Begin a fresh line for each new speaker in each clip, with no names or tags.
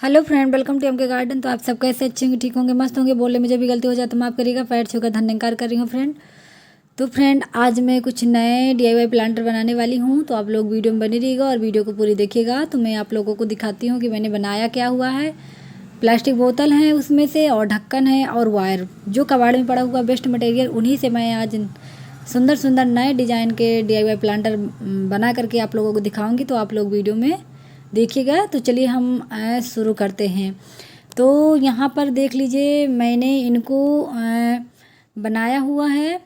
Hello friend, welcome to M K garden. तो आप सब कैसे अच्छे होंगे, ठीक होंगे, मस्त होंगे। बोलने में जब भी गलती हो जाए तो माफ़ करिएगा। पैर छूकर धन्यवाद कर रही हूँ फ्रेंड। तो फ्रेंड, आज मैं कुछ नए डीआईवाई प्लांटर बनाने वाली हूँ, तो आप लोग वीडियो में बने रहिएगा और वीडियो को पूरी देखिएगा। तो मैं आप लोगों को दिखाती हूँ कि मैंने बनाया क्या हुआ है। प्लास्टिक बोतल है उसमें से, और ढक्कन है, और वायर जो कबाड़ में पड़ा हुआ वेस्ट मटेरियल, उन्हीं से मैं आज सुंदर सुंदर नए डिज़ाइन के डीआईवाई प्लांटर बना करके आप लोगों को दिखाऊंगी। तो आप लोग वीडियो में देखिएगा। तो चलिए हम शुरू करते हैं। तो यहाँ पर देख लीजिए, मैंने इनको बनाया हुआ है।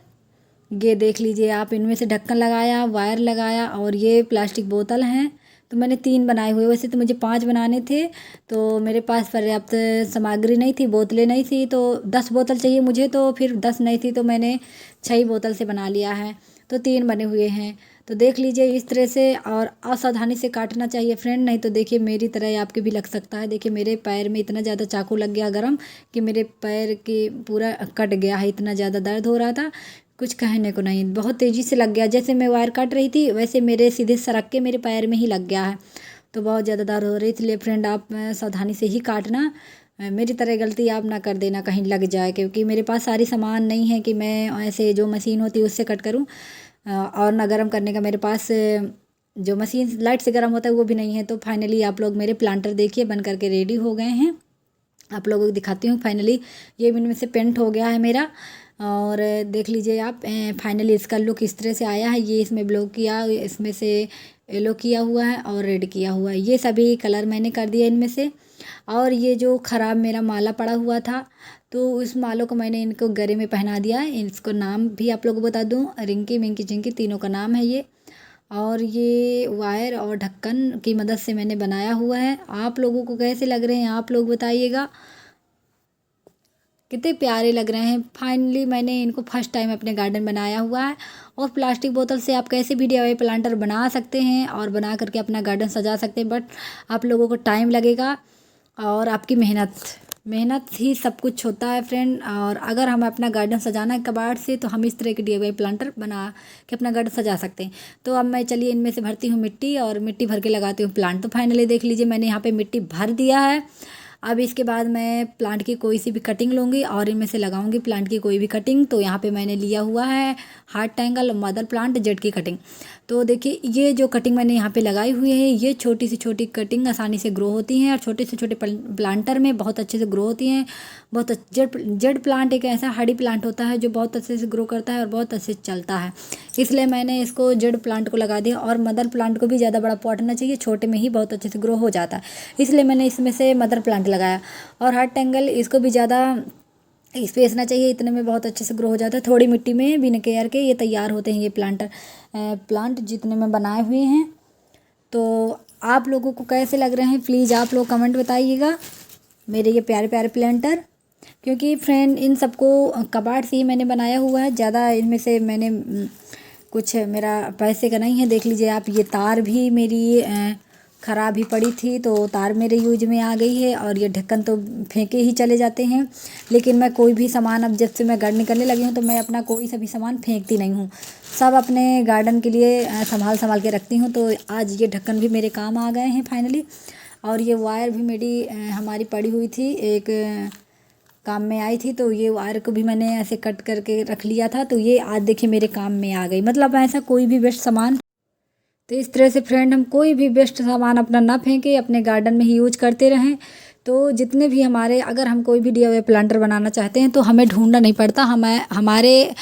ये देख लीजिए आप, इनमें से ढक्कन लगाया, वायर लगाया, और ये प्लास्टिक बोतल हैं। तो मैंने 3 बनाए हुए, वैसे तो मुझे 5 बनाने थे। तो मेरे पास पर्याप्त सामग्री नहीं थी, बोतलें नहीं थी। तो 10 बोतल चाहिए मुझे, तो फिर 10 नहीं थी, तो मैंने 6 बोतल से बना लिया है। तो 3 बने हुए हैं। तो देख लीजिए इस तरह से, और असावधानी से काटना चाहिए फ्रेंड, नहीं तो देखिए मेरी तरह ही आपके भी लग सकता है। देखिए मेरे पैर में इतना ज़्यादा चाकू लग गया गरम कि मेरे पैर की पूरा कट गया है। इतना ज़्यादा दर्द हो रहा था, कुछ कहने को नहीं। बहुत तेज़ी से लग गया, जैसे मैं वायर काट रही थी वैसे मेरे सीधे सरक के मेरे पैर में ही लग गया है। तो बहुत ज़्यादा दर्द हो रही, इसलिए फ्रेंड आप सावधानी से ही काटना। मेरी तरह गलती आप ना कर देना कहीं लग जाए, क्योंकि मेरे पास सारी सामान नहीं है कि मैं ऐसे जो मशीन होती है उससे कट करूं। और ना गर्म करने का मेरे पास जो मशीन लाइट से गर्म होता है वो भी नहीं है। तो फाइनली आप लोग मेरे प्लांटर देखिए बन करके रेडी हो गए हैं। आप लोगों को दिखाती हूँ। फाइनली ये इनमें से पेंट हो गया है मेरा, और देख लीजिए आप फाइनली इसका लुक इस तरह से आया है। ये इसमें ब्लू किया, इसमें से येलो किया हुआ है और रेड किया हुआ है। ये सभी कलर मैंने कर दिया इनमें से। और ये जो ख़राब मेरा माला पड़ा हुआ था, तो उस मालों को मैंने इनको गले में पहना दिया है। इसको नाम भी आप लोगों को बता दूँ, रिंकी मिंकी चिंकी तीनों का नाम है ये। और ये वायर और ढक्कन की मदद से मैंने बनाया हुआ है। आप लोगों को कैसे लग रहे हैं आप लोग बताइएगा, कितने प्यारे लग रहे हैं। फाइनली मैंने इनको फर्स्ट टाइम अपने गार्डन बनाया हुआ है। और प्लास्टिक बोतल से आप कैसे भी डीआईवाई प्लांटर बना सकते हैं और बना करके अपना गार्डन सजा सकते हैं, बट आप लोगों को टाइम लगेगा और आपकी मेहनत मेहनत ही सब कुछ होता है फ्रेंड। और अगर हम अपना गार्डन सजाना है कबाड़ से, तो हम इस तरह के डीआईवाई प्लांटर बना के अपना गार्डन सजा सकते हैं। तो अब मैं चलिए इनमें से भरती हूँ मिट्टी, और मिट्टी भर के लगाती हूँ प्लांट। तो फाइनली देख लीजिए मैंने यहाँ पे मिट्टी भर दिया है। अब इसके बाद मैं प्लांट की कोई सी भी कटिंग लूँगी और इनमें से लगाऊंगी प्लांट की कोई भी कटिंग। तो यहाँ पे मैंने लिया हुआ है heart angle mother plant jade की कटिंग। तो देखिए ये जो कटिंग मैंने यहाँ पे लगाई हुई है, ये छोटी से छोटी कटिंग आसानी से ग्रो होती हैं, और छोटे से छोटे प्लांटर में बहुत अच्छे से ग्रो होती हैं। बहुत जेड प्लांट एक ऐसा हार्डी प्लांट होता है जो बहुत अच्छे से ग्रो करता है और बहुत अच्छे से चलता है। इसलिए मैंने इसको जेड प्लांट को लगा दिया। और मदर प्लांट को भी ज़्यादा बड़ा पॉट ना चाहिए, छोटे में ही बहुत अच्छे से ग्रो हो जाता है, इसलिए मैंने इसमें से मदर प्लांट लगाया। और हार्ट एंगल इसको भी ज़्यादा स्पेस ना चाहिए, इतने में बहुत अच्छे से ग्रो हो जाता है। थोड़ी मिट्टी में बिना केयर के ये तैयार होते हैं ये प्लांट जितने में बनाए हुए हैं। तो आप लोगों को कैसे लग रहे हैं प्लीज़ आप लोग कमेंट बताइएगा मेरे ये प्यारे प्यारे प्लांटर। क्योंकि फ्रेंड इन सबको कबाड़ से ही मैंने बनाया हुआ है, ज़्यादा इनमें से मैंने कुछ मेरा पैसे का नहीं है। देख लीजिए आप, ये तार भी मेरी ख़राब ही पड़ी थी, तो तार मेरे यूज में आ गई है। और ये ढक्कन तो फेंके ही चले जाते हैं, लेकिन मैं कोई भी सामान, अब जब से मैं गार्डनिंग करने लगी हूँ तो मैं अपना कोई सा भी सामान फेंकती नहीं हूँ, सब अपने गार्डन के लिए संभाल संभाल के रखती हूँ। तो आज ये ढक्कन भी मेरे काम आ गए हैं फाइनली। और ये वायर भी मेरी हमारी पड़ी हुई थी, एक काम में आई थी, तो ये वायर को भी मैंने ऐसे कट करके रख लिया था। तो ये आज देखिए मेरे काम में आ गई। मतलब ऐसा कोई भी वेस्ट सामान, तो इस तरह से फ्रेंड हम कोई भी वेस्ट सामान अपना ना फेंके, अपने गार्डन में ही यूज करते रहें। तो जितने भी हमारे, अगर हम कोई भी डीआईवाई प्लांटर बनाना चाहते हैं तो हमें ढूंढना नहीं पड़ता, हमारे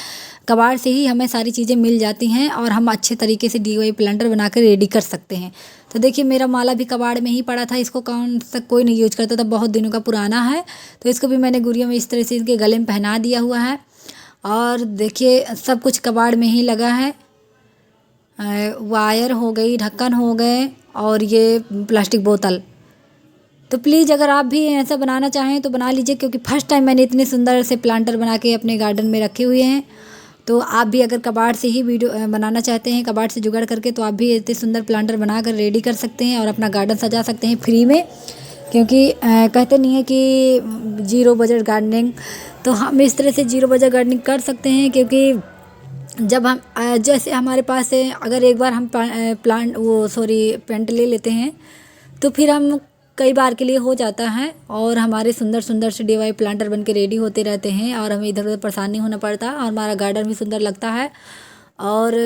कबाड़ से ही हमें सारी चीज़ें मिल जाती हैं, और हम अच्छे तरीके से डीआईवाई प्लांटर बना कर रेडी कर सकते हैं। तो देखिए मेरा माला भी कबाड़ में ही पड़ा था, इसको कौन सा कोई नहीं यूज करता था, बहुत दिनों का पुराना है। तो इसको भी मैंने गुड़िया में इस तरह से इसके गले में पहना दिया हुआ है। और देखिए सब कुछ कबाड़ में ही लगा है, वायर हो गई, ढक्कन हो गए, और ये प्लास्टिक बोतल। तो प्लीज़ अगर आप भी ऐसा बनाना चाहें तो बना लीजिए, क्योंकि फर्स्ट टाइम मैंने इतने सुंदर से प्लांटर बना के अपने गार्डन में रखे हुए हैं। तो आप भी अगर कबाड़ से ही वीडियो बनाना चाहते हैं, कबाड़ से जुगाड़ करके, तो आप भी इतने सुंदर प्लांटर बना कर रेडी कर सकते हैं और अपना गार्डन सजा सकते हैं फ्री में। क्योंकि कहते नहीं है कि जीरो बजट गार्डनिंग, तो हम इस तरह से जीरो बजट गार्डनिंग कर सकते हैं। क्योंकि जब हम जैसे हमारे पास है, अगर एक बार हम प्लांट वो सॉरी पेंट ले लेते हैं, तो फिर हम कई बार के लिए हो जाता है और हमारे सुंदर सुंदर से DIY प्लांटर बन के रेडी होते रहते हैं और हमें इधर उधर परेशान नहीं होना पड़ता और हमारा गार्डन भी सुंदर लगता है और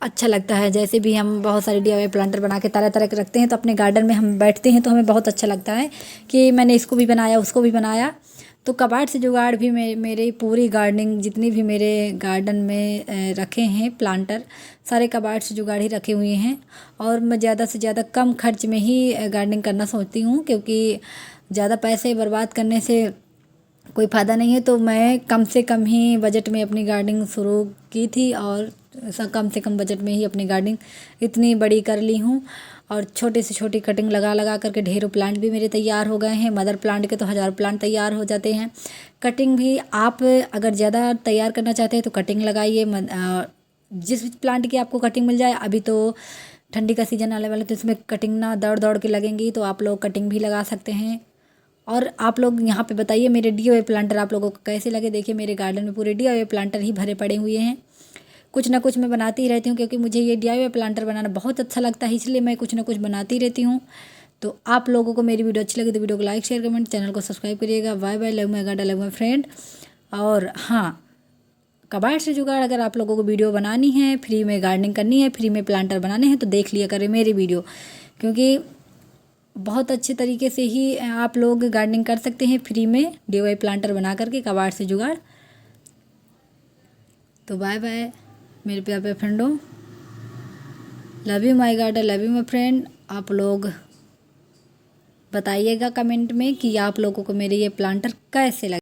अच्छा लगता है। जैसे भी हम बहुत सारे DIY प्लांटर बना के तरह तरह के रखते हैं तो अपने गार्डन में हम बैठते हैं तो हमें बहुत अच्छा लगता है कि मैंने इसको भी बनाया उसको भी बनाया। तो कबाड़ से जुगाड़ भी मेरी पूरी गार्डनिंग जितनी भी मेरे गार्डन में रखे हैं प्लांटर सारे कबाड़ से जुगाड़ ही रखे हुए हैं और मैं ज़्यादा से ज़्यादा कम खर्च में ही गार्डनिंग करना सोचती हूँ क्योंकि ज़्यादा पैसे बर्बाद करने से कोई फ़ायदा नहीं है। तो मैं कम से कम ही बजट में अपनी गार्डनिंग शुरू की थी और कम से कम बजट में ही अपनी गार्डनिंग इतनी बड़ी कर ली हूँ और छोटे से छोटी कटिंग लगा लगा करके ढेरों प्लांट भी मेरे तैयार हो गए हैं। मदर प्लांट के तो 1000 प्लांट तैयार हो जाते हैं। कटिंग भी आप अगर ज़्यादा तैयार करना चाहते हैं तो कटिंग लगाइए। जिस प्लांट की आपको कटिंग मिल जाए। अभी तो ठंडी का सीज़न आने वाला तो इसमें कटिंग ना दौड़ दौड़ के लगेंगी तो आप लोग कटिंग भी लगा सकते हैं। और आप लोग यहाँ पे बताइए मेरे DIY प्लांटर आप लोगों को कैसे लगे। देखिए मेरे गार्डन में पूरे DIY प्लांटर ही भरे पड़े हुए हैं। कुछ ना कुछ मैं बनाती ही रहती हूँ क्योंकि मुझे ये DIY प्लांटर बनाना बहुत अच्छा लगता है इसलिए मैं कुछ ना कुछ बनाती रहती हूँ। तो आप लोगों को मेरी वीडियो अच्छी लगी तो वीडियो को लाइक शेयर कमेंट चैनल को सब्सक्राइब करिएगा। Bye bye, love my garden, love my friend. और हाँ, कबाड़ से जुगाड़ अगर आप लोगों को वीडियो बनानी है, फ्री में गार्डनिंग करनी है, फ्री में प्लांटर बनाने हैं तो देख लिया करें मेरी वीडियो क्योंकि बहुत अच्छे तरीके से ही आप लोग गार्डनिंग कर सकते हैं फ्री में DIY प्लांटर बना करके कबाड़ से जुगाड़। तो बाय बाय मेरे प्यारे प्यारे फ्रेंडों, love you my garden, love you my friend. आप लोग बताइएगा कमेंट में कि आप लोगों को मेरे ये प्लांटर कैसे लगे।